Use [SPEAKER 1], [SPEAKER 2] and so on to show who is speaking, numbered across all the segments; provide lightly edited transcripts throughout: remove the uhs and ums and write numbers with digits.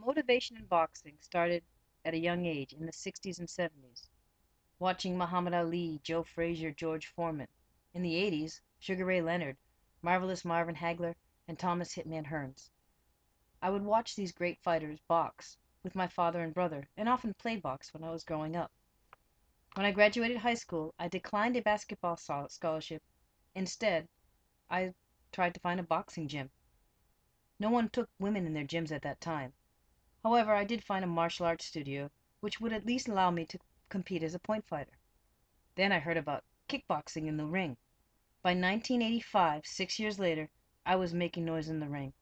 [SPEAKER 1] Motivation in boxing started at a young age in the 60s and 70s, watching Muhammad Ali, Joe Frazier, George Foreman. In the 80s, Sugar Ray Leonard, Marvelous Marvin Hagler, and Thomas Hitman Hearns. I would watch these great fighters box with my father and brother, and often play box when I was growing up. When I graduated high school, I declined a basketball scholarship. Instead, I tried to find a boxing gym. No one took women in their gyms at that time. However, I did find a martial arts studio which would at least allow me to compete as a point fighter. Then I heard about kickboxing in the ring. By 1985, 6 years later, I was making noise in the ring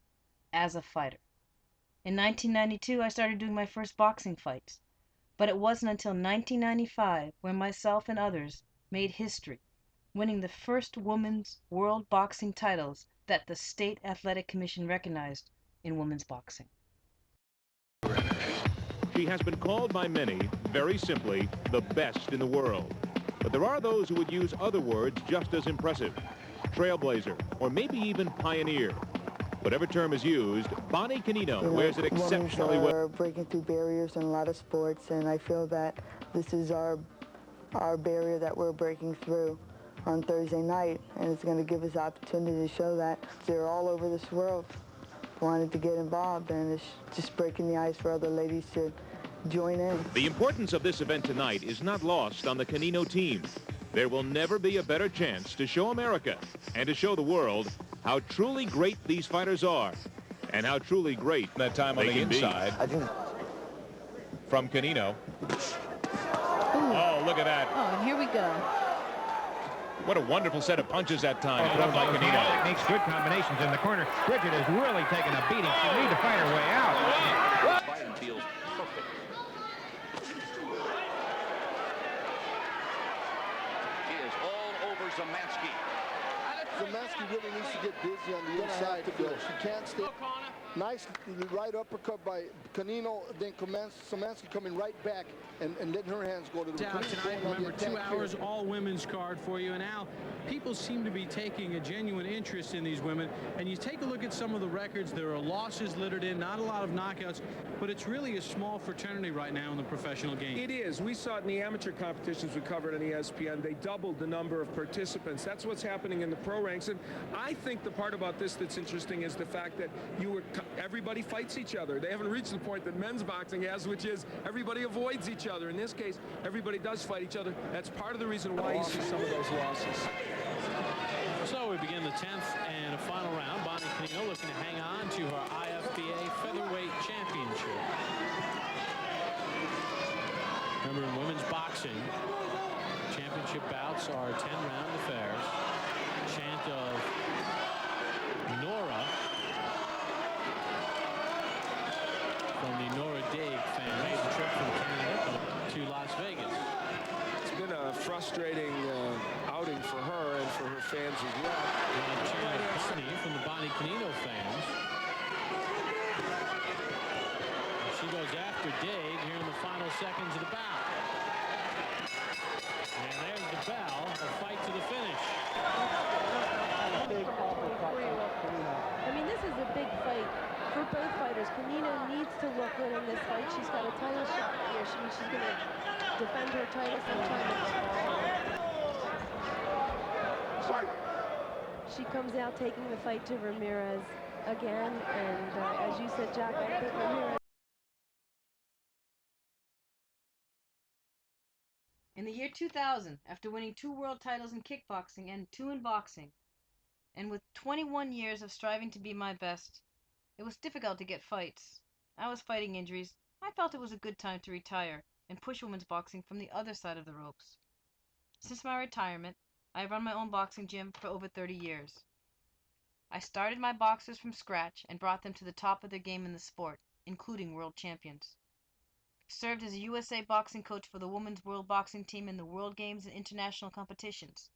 [SPEAKER 1] as a fighter. In 1992, I started doing my first boxing fights, but it wasn't until 1995 when myself and others made history, winning the first women's world boxing titles that the State Athletic Commission recognized in women's boxing.
[SPEAKER 2] She has been called by many, very simply, the best in the world. But there are those who would use other words just as impressive. Trailblazer, or maybe even pioneer. Whatever term is used, Bonnie Canino wears it exceptionally well.
[SPEAKER 3] We're breaking through barriers in a lot of sports, and I feel that this is our barrier that we're breaking through on Thursday night, and it's going to give us the opportunity to show that they're all over this world wanting to get involved, and it's just breaking the ice for other ladies to join in.
[SPEAKER 2] The importance of this event tonight is not lost on the Canino team. There will never be a better chance to show America and to show the world how truly great these fighters are and how truly great
[SPEAKER 4] that time on the inside.
[SPEAKER 2] From Canino. Oh, look at that.
[SPEAKER 5] Oh, here we go.
[SPEAKER 4] What a wonderful set of punches that time put up by Canino.
[SPEAKER 6] Techniques, good combinations in the corner. Bridget has really taken a beating. She needs to fight her way out.
[SPEAKER 7] Biden feels perfect. He is all over Zamansky.
[SPEAKER 8] Zamansky really needs to get busy on the inside. She can't stay. Nice right uppercut by Canino, then Szymanski coming right back and letting her hands go to the
[SPEAKER 9] Out tonight. Remember, 2 hours, all women's card for you. And now people seem to be taking a genuine interest in these women. And you take a look at some of the records. There are losses littered in, not a lot of knockouts, but it's really a small fraternity right now in the professional game.
[SPEAKER 10] It is. We saw it in the amateur competitions we covered on ESPN. They doubled the number of participants. That's what's happening in the pro ranks. And I think the part about this that's interesting is the fact that everybody fights each other. They haven't reached the point that men's boxing has, which is everybody avoids each other. In this case, everybody does fight each other. That's part of the reason why you see some of those losses.
[SPEAKER 9] So we begin the 10th and a final round. Bonnie Canino looking to hang on to her IFBA featherweight championship. Remember, in women's boxing, championship bouts are 10-round affairs. Chant of Nora from the Nora Dave fan made the trip from Canada to Las Vegas.
[SPEAKER 10] It's been a frustrating outing for her and for her fans as well.
[SPEAKER 9] And chant of Bonnie from the Bonnie Canino fans. And she goes after Dave here in the final seconds of the bout. And there's the bell, a fight to the finish.
[SPEAKER 5] I mean, this is a big fight for both fighters. Canino needs to look good in this fight. She's got a title shot here. She's going to defend her title sometime in the fall. She comes out taking the fight to Ramirez again, and as you said, Jack, I think Ramirez.
[SPEAKER 1] In the year 2000, after winning 2 world titles in kickboxing and 2 in boxing, and with 21 years of striving to be my best, it was difficult to get fights. I was fighting injuries. I felt it was a good time to retire and push women's boxing from the other side of the ropes. Since my retirement, I have run my own boxing gym for over 30 years. I started my boxers from scratch and brought them to the top of their game in the sport, including world champions. Served as a USA boxing coach for the women's world boxing team in the World Games and international competitions.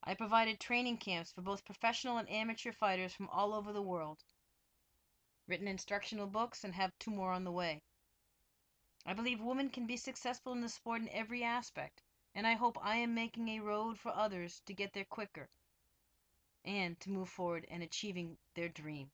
[SPEAKER 1] I provided training camps for both professional and amateur fighters from all over the world. Written instructional books and have 2 more on the way. I believe women can be successful in the sport in every aspect, and I hope I am making a road for others to get there quicker and to move forward and achieving their dream.